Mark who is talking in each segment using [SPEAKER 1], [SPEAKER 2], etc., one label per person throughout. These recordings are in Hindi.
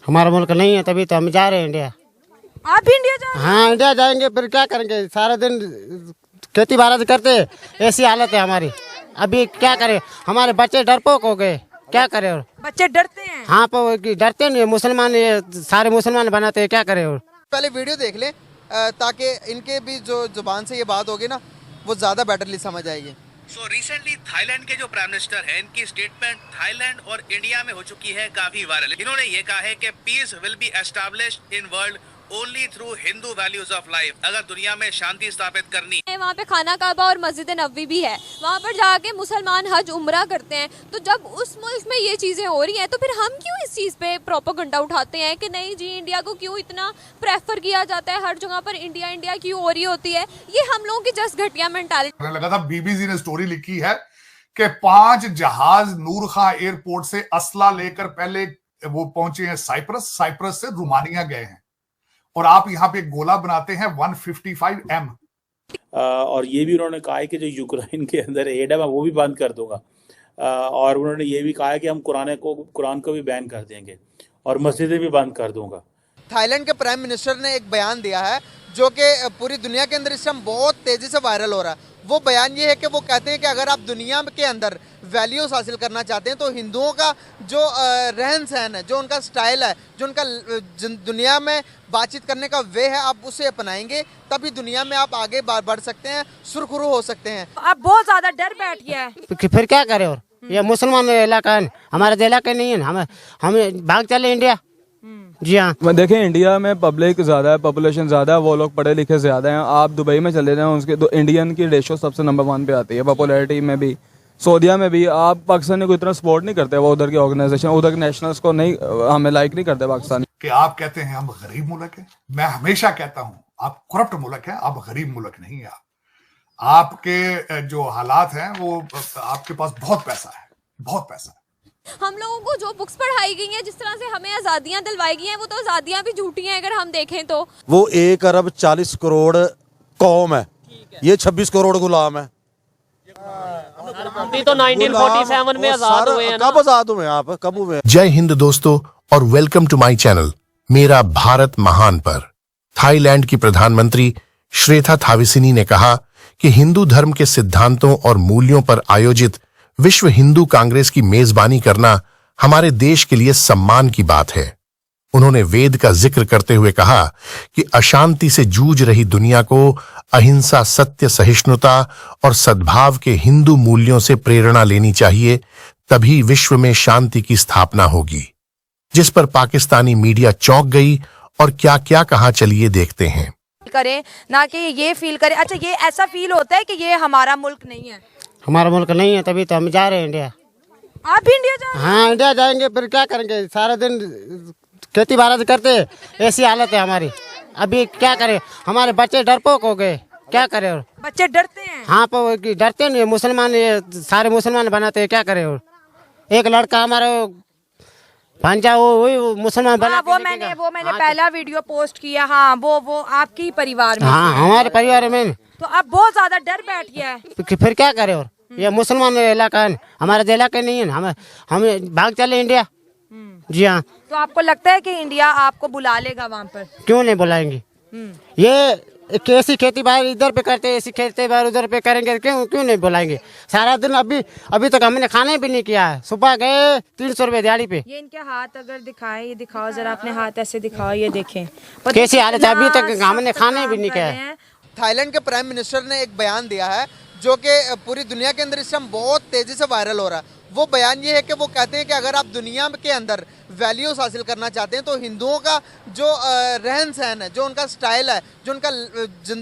[SPEAKER 1] हमारा मुल्क नहीं है, तभी तो हम जा रहे हैं इंडिया।
[SPEAKER 2] आप भी इंडिया जा रहे हैं?
[SPEAKER 1] हाँ, इंडिया जाएंगे, फिर क्या करेंगे? सारा दिन खेती बाड़ी करते, ऐसी हालत है हमारी। अभी क्या करें, हमारे बच्चे डरपोक हो गए, क्या करें? और
[SPEAKER 2] बच्चे डरते हैं।
[SPEAKER 1] हाँ, पर डरते नहीं, मुसलमान ये सारे मुसलमान बनाते हैं, क्या करें? और
[SPEAKER 3] पहले वीडियो देख लें ताकि इनके भी जो जुबान से ये बात होगी ना वो ज़्यादा बेटरली समझ आएगी।
[SPEAKER 4] सो रिसेंटली थाईलैंड के जो प्राइम मिनिस्टर हैं, इनकी स्टेटमेंट थाईलैंड और इंडिया में हो चुकी है काफी वायरल। इन्होंने ये कहा है कि peace will be established in world only through Hindu values of life. अगर दुनिया में शांति स्थापित करनी
[SPEAKER 5] है, वहाँ पे खाना काबा और मस्जिद नबवी भी है, वहाँ पर जाके मुसलमान हज उम्रा करते हैं। तो जब उस मुल्क में ये चीज़ें हो रही हैं तो फिर हम क्यों इस चीज़ पे प्रोपेगेंडा उठाते हैं कि नहीं जी इंडिया को क्यों इतना प्रेफर किया जाता है, हर जगह पर इंडिया इंडिया क्यों हो रही होती है? ये हम लोगों की जस्ट घटिया मेंटालिटी।
[SPEAKER 6] लगा था बीबीसी ने स्टोरी लिखी है कि 5 जहाज नूर खां एयरपोर्ट से असला लेकर पहले वो पहुंचे हैं साइप्रस, साइप्रस से रोमानिया गए हैं, और आप यहाँ पे गोला बनाते हैं 155M।
[SPEAKER 7] और ये भी उन्होंने कहा है कि जो यूक्रेन के अंदर एड है मैं वो भी बंद कर दूंगा, और उन्होंने ये भी कहा है कि हम कुरान को भी बैन कर देंगे और मस्जिदें भी बंद कर दूंगा।
[SPEAKER 3] थाईलैंड के प्राइम मिनिस्टर ने एक बयान दिया है जो कि पूरी दुनिया के अंदर इस टाइम बहुत तेज़ी से वायरल हो रहा है। वो बयान ये है कि वो कहते हैं कि अगर आप दुनिया के अंदर वैल्यूज हासिल करना चाहते हैं तो हिंदुओं का जो रहन सहन है, जो उनका स्टाइल है, जो उनका दुनिया में बातचीत करने का वे है, आप उसे अपनाएंगे तभी दुनिया में आप आगे बढ़ सकते हैं, सुरखुरू हो सकते हैं।
[SPEAKER 2] अब बहुत ज्यादा डर बैठ गया है।
[SPEAKER 1] फिर क्या करें? और ये मुसलमान इलाका है, हमारा इलाका नहीं है, हम भाग चले इंडिया। जी हाँ,
[SPEAKER 8] देखें इंडिया में पब्लिक ज़्यादा है, पॉपुलेशन ज़्यादा है, वो लोग पढ़े लिखे ज़्यादा हैं। आप दुबई में चले जाएं, उसके तो इंडियन की रेशो सबसे नंबर 1 पे आती है पॉपुलैरिटी में भी, सऊदीया में भी। आप पाकिस्तानी को इतना सपोर्ट नहीं करते, वो उधर की ऑर्गेनाइजेशन, उधर के नेशनल्स को नहीं, हमें लाइक नहीं करते पाकिस्तानी।
[SPEAKER 6] कि आप कहते हैं हम गरीब मुल्क है, मैं हमेशा कहता हूं आप करप्ट मुल्क है, आप गरीब मुल्क नहीं है। आपके जो हालात हैं वो आपके पास बहुत पैसा है, बहुत पैसा है।
[SPEAKER 5] हम लोगों को जो बुक्स पढ़ाई गई हैं, जिस तरह से हमें आज़ादियाँ दिलवाई गई हैं, वो तो आज़ादियाँ भी झूठी हैं अगर हम देखें तो।
[SPEAKER 9] वो 1 अरब 40 करोड़ कौम है, ये 26 करोड़ गुलाम है।
[SPEAKER 10] तो 1947 में आजाद हुए हैं ना?
[SPEAKER 9] कब आजाद हुए आप, कब हुए?
[SPEAKER 11] जय हिंद दोस्तों और वेलकम टू माय चैनल मेरा भारत महान पर। थाईलैंड की प्रधानमंत्री श्रेथा थाविसिनी ने कहा कि हिंदू धर्म के सिद्धांतों और मूल्यों पर आयोजित विश्व हिंदू कांग्रेस की मेजबानी करना हमारे देश के लिए सम्मान की बात है। उन्होंने वेद का जिक्र करते हुए कहा कि अशांति से जूझ रही दुनिया को अहिंसा, सत्य, सहिष्णुता और सद्भाव के हिंदू मूल्यों से प्रेरणा लेनी चाहिए, तभी विश्व में शांति की स्थापना होगी। जिस पर पाकिस्तानी मीडिया चौंक गई और क्या क्या कहा, चलिए देखते हैं।
[SPEAKER 2] करें ना कि ये फील करें, अच्छा ये ऐसा फील होता है कि ये हमारा मुल्क नहीं है।
[SPEAKER 1] हमारा मुल्क नहीं है, तभी तो हम जा रहे हैं इंडिया।
[SPEAKER 2] आप भी इंडिया जा रहे हैं?
[SPEAKER 1] हाँ, इंडिया जाएंगे, फिर क्या करेंगे? सारा दिन खेती बाड़ी करते, ऐसी हालत है हमारी। अभी क्या करें, हमारे बच्चे डरपोक हो गए, क्या करें? और
[SPEAKER 2] बच्चे डरते हैं।
[SPEAKER 1] हाँ, पर डरते नहीं, मुसलमान ये सारे मुसलमान बनाते हैं, क्या करें? और एक लड़का हमारा भांजा वही मुसलमान बना।
[SPEAKER 2] वो मैंने पहला वीडियो पोस्ट किया। हाँ, वो आपके ही परिवार में।
[SPEAKER 1] हाँ, हमारे परिवार में।
[SPEAKER 2] तो अब बहुत ज्यादा डर बैठ गया है।
[SPEAKER 1] फिर क्या करें? और ये मुसलमान इलाका है, हमारा इलाका नहीं है, हम भाग चले इंडिया। जी हाँ।
[SPEAKER 2] तो आपको लगता है कि इंडिया आपको बुला लेगा वहाँ पर?
[SPEAKER 1] क्यों नहीं बुलाएंगे? ये कैसी खेती बाड़ी इधर पे करते, ऐसी खेती बाड़ी उधर पे करेंगे, क्यों नहीं बुलाएंगे? सारा दिन अभी तक हमने खाना भी नहीं किया है। सुबह गए 300 रुपए दिहाड़ी पे।
[SPEAKER 2] ये इनके हाथ अगर दिखाए, ये दिखाओ जरा, अपने हाथ ऐसे दिखाओ, ये देखें
[SPEAKER 1] कैसी हालत है। अभी तक हमने खाना भी नहीं किया है।
[SPEAKER 3] थाईलैंड के प्राइम मिनिस्टर ने एक बयान दिया है जो कि पूरी दुनिया के अंदर इस टाइम बहुत तेज़ी से वायरल हो रहा है। वो बयान ये है कि वो कहते हैं कि अगर आप दुनिया के अंदर वैल्यूज हासिल करना चाहते हैं तो हिंदुओं का जो रहन सहन है, जो उनका स्टाइल है, जो उनका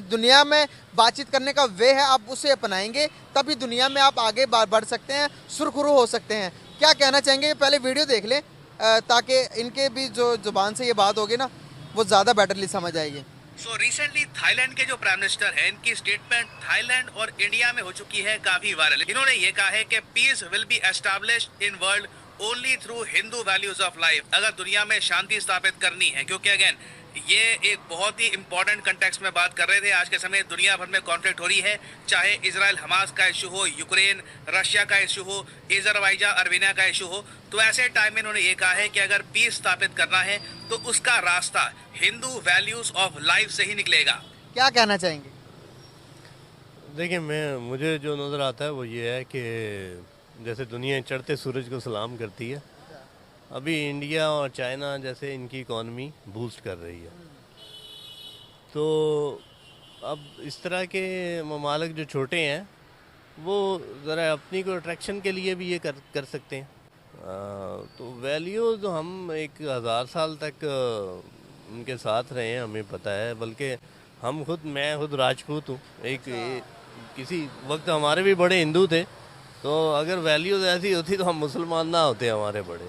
[SPEAKER 3] दुनिया में बातचीत करने का वे है, आप उसे अपनाएंगे तभी दुनिया में आप आगे बढ़ सकते हैं, सुरखुरू हो सकते हैं। क्या कहना चाहेंगे? पहले वीडियो देख लें ताकि इनके भी जो जुबान से ये बात होगी ना वो ज़्यादा बेटरली समझ आएगी।
[SPEAKER 4] सो रिसेंटली थाईलैंड के जो प्राइम मिनिस्टर हैं, इनकी स्टेटमेंट थाईलैंड और इंडिया में हो चुकी है काफी वायरल। इन्होंने ये कहा है कि peace will be established in world only through Hindu values of life. अगर दुनिया में शांति स्थापित करनी है, क्योंकि अगेन ये एक बहुत ही इंपॉर्टेंट कंटेक्स्ट में बात कर रहे थे। आज के समय दुनिया भर में कॉन्फ्लिक्ट हो रही है, चाहे इजराइल हमास का इशू हो, यूक्रेन रशिया का इशू हो, अजरबैजान अर्मेनिया का इशू हो, तो ऐसे टाइम में इन्होंने ये कहा है कि अगर पीस स्थापित करना है तो उसका रास्ता हिंदू वैल्यूज ऑफ लाइफ से ही निकलेगा।
[SPEAKER 3] क्या कहना चाहेंगे?
[SPEAKER 12] देखिए, मुझे जो नज़र आता है वो ये है कि जैसे दुनिया चढ़ते सूरज को सलाम करती है, अभी इंडिया और चाइना जैसे इनकी इकॉनमी बूस्ट कर रही है, तो अब इस तरह के ममालिक जो छोटे हैं वो ज़रा अपनी को अट्रैक्शन के लिए भी ये कर सकते हैं। तो वैल्यूज़ हम 1000 साल तक उनके साथ रहे हैं, हमें पता है। बल्कि मैं खुद राजपूत हूँ, किसी वक्त हमारे भी बड़े हिंदू थे, तो अगर वैल्यूज़ ऐसी होती तो हम मुसलमान ना होते हमारे बड़े।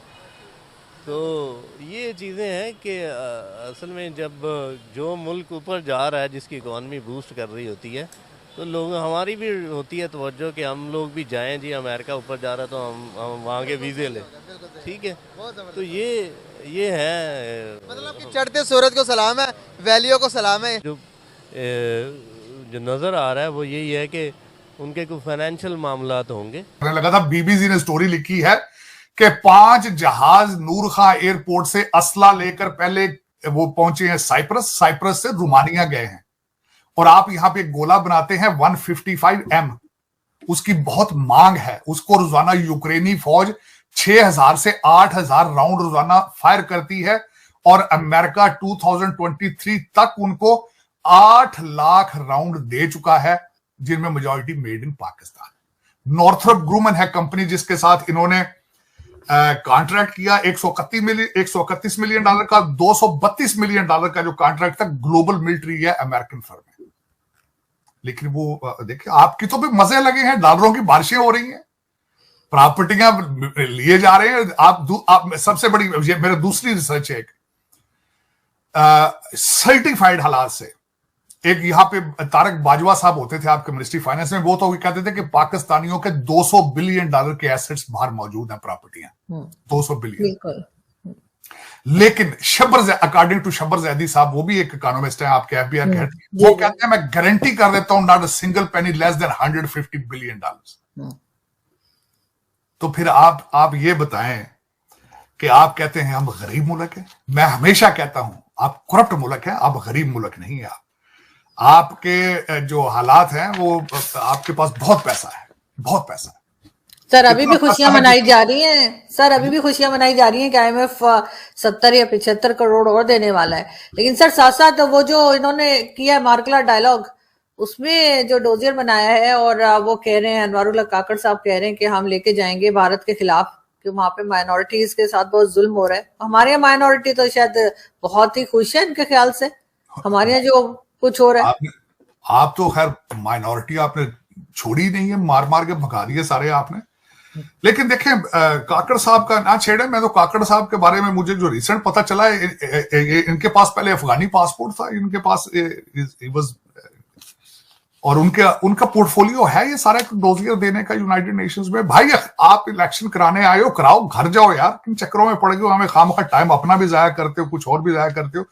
[SPEAKER 12] तो ये चीज़ें हैं कि असल में जब जो मुल्क ऊपर जा रहा है, जिसकी इकॉनमी बूस्ट कर रही होती है, तो लोग हमारी भी होती है तवज्जो कि हम लोग भी जाएं। जी अमेरिका ऊपर जा रहा है तो हम वहाँ के वीज़े लें, ठीक है। तो ये है,
[SPEAKER 3] मतलब कि चढ़ते सूरज को सलाम है, वैल्यू को सलाम है।
[SPEAKER 12] जो नज़र आ रहा है वो यही है कि उनके कोई फाइनेंशियल मामलात होंगे।
[SPEAKER 6] लगा था बीबीसी ने स्टोरी लिखी है कि 5 जहाज नूर खां एयरपोर्ट से असला लेकर पहले वो पहुंचे हैं साइप्रस से रोमानिया गए हैं, और आप यहां पे गोला बनाते हैं 155M, उसकी बहुत मांग है। उसको रोजाना यूक्रेनी फौज 6000 से 8000 राउंड रोजाना फायर करती है, और अमेरिका 2023 तक उनको 8 लाख राउंड दे चुका है, जिनमें majority made in Pakistan. Northrop ग्रूमन है कंपनी जिसके साथ इन्होंने कॉन्ट्रैक्ट किया 131 मिलियन डॉलर का। 232 मिलियन डॉलर का जो कॉन्ट्रैक्ट था ग्लोबल मिलिट्री है अमेरिकन फर्म है। लेकिन वो देखिए, आपकी तो भी मजे लगे हैं, डॉलरों की बारिशें हो रही हैं, प्रॉपर्टियां लिए जा रहे हैं। आप सबसे बड़ी मेरा दूसरी रिसर्च है, सर्टिफाइड हालात से एक यहाँ पे तारक बाजवा साहब होते थे आपके मिनिस्ट्री फाइनेंस में, वो तो कहते थे कि पाकिस्तानियों के 200 बिलियन डॉलर के एसेट्स बाहर मौजूद हैं, प्रॉपर्टियां 200 बिलियन। लेकिन अकॉर्डिंग टू शब्बर जैदी साहब, वो भी एक इकोनॉमिस्ट है आपके FBI के, वो कहते हैं मैं गारंटी कर देता हूं not a single penny less than 150 billion dollar. तो फिर आप ये बताएं कि आप कहते हैं हम गरीब मुल्क है। मैं हमेशा कहता हूं आप करप्ट मुल्क है, आप गरीब मुल्क नहीं है। आपके जो हालात हैं वो आपके पास बहुत पैसा है, बहुत पैसा है।
[SPEAKER 13] सर अभी भी खुशियां मनाई जा रही हैं, सर अभी भी खुशियां मनाई जा रही हैं कि IMF 70 या 75 करोड़ और देने वाला है। लेकिन सर साथ साथ वो जो इन्होंने किया मार्कला डायलॉग, उसमें जो डोजियर बनाया है, और वो कह रहे हैं, अनवारुल्लाह काकड़ साहब कह रहे हैं कि हम लेके जाएंगे भारत के खिलाफ कि वहां पे माइनॉरिटीज के साथ बहुत जुल्म हो रहा है। हमारे यहाँ माइनॉरिटी तो शायद बहुत ही खुश है इनके ख्याल से, हमारे यहाँ जो कुछ हो रहा है।
[SPEAKER 6] आप तो खैर माइनॉरिटी आपने छोड़ी नहीं है, मार के भगा दिए सारे आपने। लेकिन देखें, काकड़ साहब का ना छेड़े। मैं तो काकड़ साहब के बारे में मुझे जो रिसेंट पता चला है, इनके पास पहले अफगानी पासपोर्ट था, इनके पास और उनका पोर्टफोलियो है ये सारा डोजियर देने का यूनाइटेड नेशंस में। भाई आप इलेक्शन कराने आए हो, कराओ, घर जाओ यार, किन चक्करों में पड़ गए हो, हमें खामखा टाइम अपना भी जाया करते हो, कुछ और भी जाया करते हो।